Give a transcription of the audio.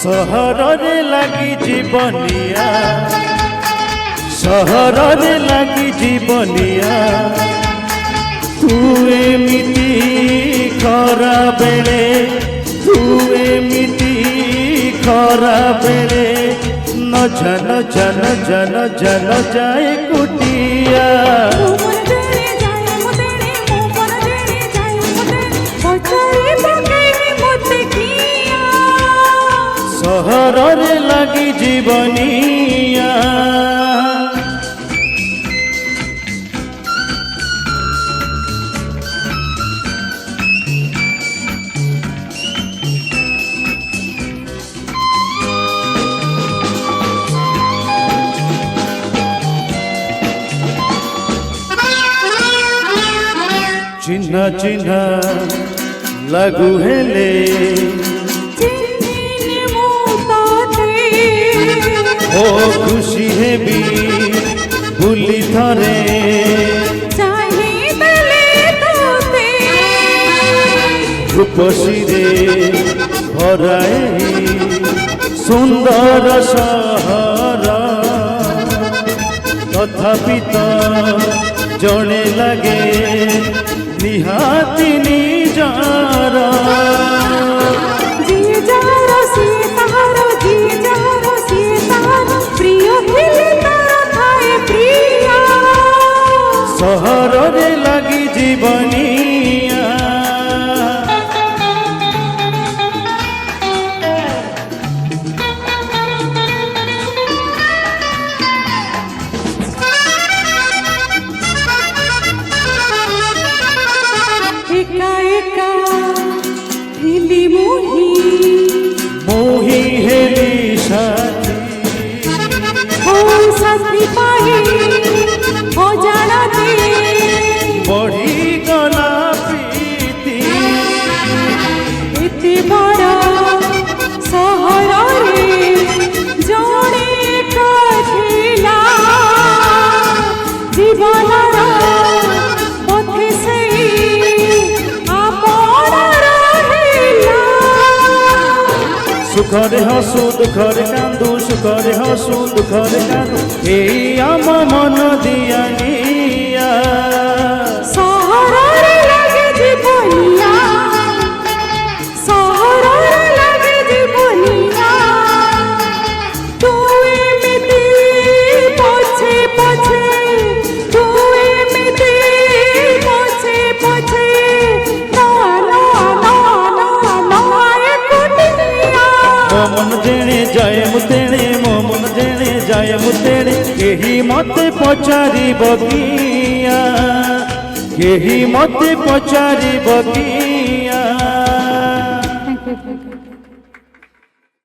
सहर रे लगी जीवनिया सहर रे लगी जीवनिया तू एमिति खरा बेले तू एमिति खरा बेले न जन जन जन जन जाए कुटिया सहर रे लगी जीवनिया चिन्ह चिन्ह लगू हेले ओ खुशी हेबी भूली थरे रूपसी रे भराए सुंदर सहर तथापि तो जड़े लगे निहाती निजार सहर रे लगी जीवनिया एका एका हिली मोही मोही हेली साथी हो साथी पाही हो जानती बढ़ी गला प्रीति एते बड़ा सहर रे जड़े कथिला जीवनर पथे से आपण रहिला सुखरे हसु दुखरे कांदू सुखरे हसु दुखरे कांदू एई आम मन दियानिया सहर रे लगे जीवनिया सहर रे लगे जीवनिया तू एमिति पछे पछे तू एमिति पछे पछे ना ना ना ना ना एकुटिया मो मन जेणे जाए मुतेणे मो मन जेणे जाए मुतेणे केही मते पचारि बगिया केही मते पचारि बगिया।